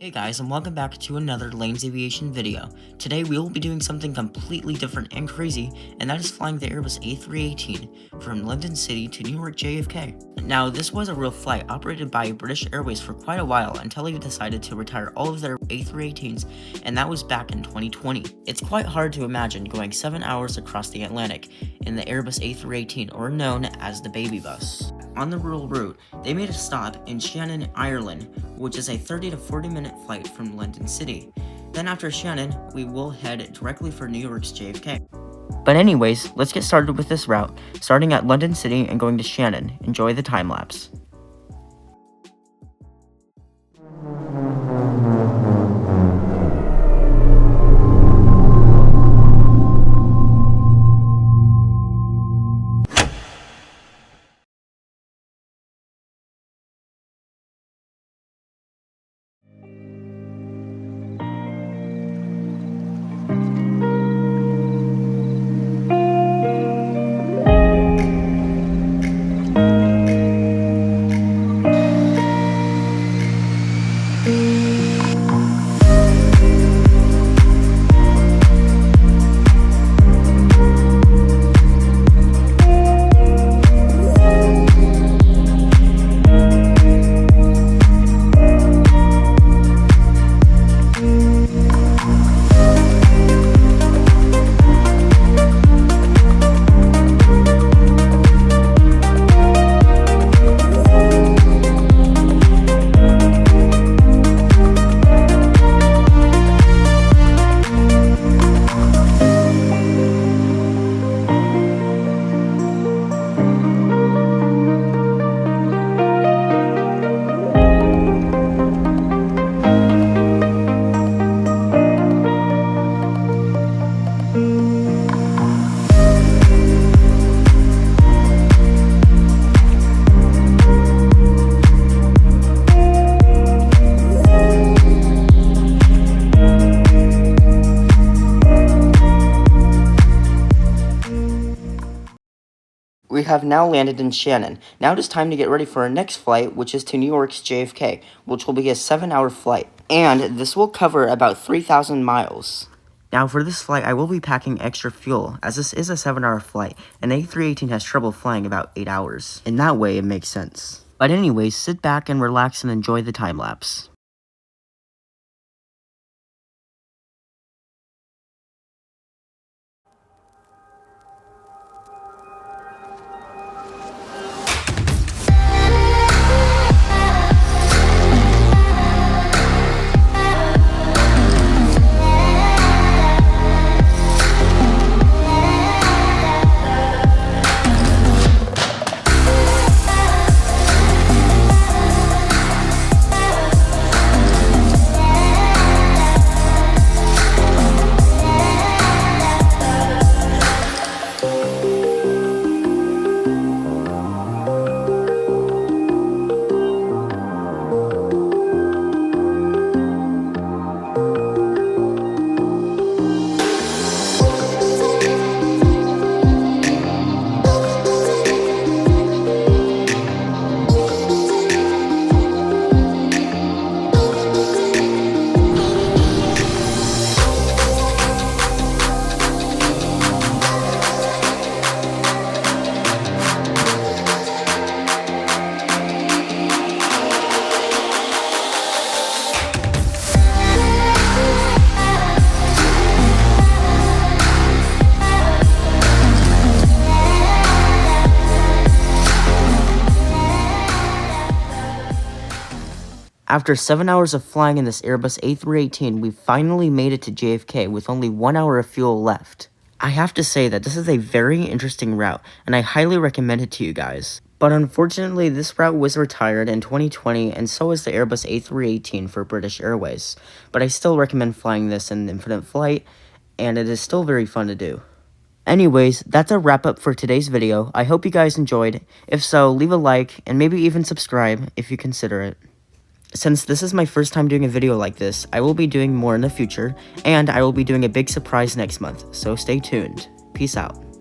Hey guys, and welcome back to another Lane's Aviation video. Today we will be doing something completely different and crazy, and that is flying the Airbus A318 from London City to New York JFK. Now, this was a real flight operated by British Airways for quite a while until they decided to retire all of their A318s, and that was back in 2020. It's quite hard to imagine going 7 hours across the Atlantic in the Airbus A318, or known as the baby bus. On the rural route, they made a stop in Shannon, Ireland, which is a 30 to 40 minute flight from London City. Then after Shannon, we will head directly for New York's JFK. But anyways, let's get started with this route, starting at London City and going to Shannon. Enjoy the time lapse. We have now landed in Shannon. Now it is time to get ready for our next flight, which is to New York's JFK, which will be a 7-hour flight. And this will cover about 3,000 miles. Now for this flight, I will be packing extra fuel, as this is a 7-hour flight, and A318 has trouble flying about 8 hours. In that way, it makes sense. But anyways, sit back and relax and enjoy the time lapse. After 7 hours of flying in this Airbus A318, we finally made it to JFK with only 1 hour of fuel left. I have to say that this is a very interesting route, and I highly recommend it to you guys. But unfortunately, this route was retired in 2020, and so is the Airbus A318 for British Airways. But I still recommend flying this in infinite flight, and it is still very fun to do. Anyways, that's a wrap up for today's video. I hope you guys enjoyed. If so, leave a like, and maybe even subscribe if you consider it. Since this is my first time doing a video like this, I will be doing more in the future, and I will be doing a big surprise next month, so stay tuned. Peace out.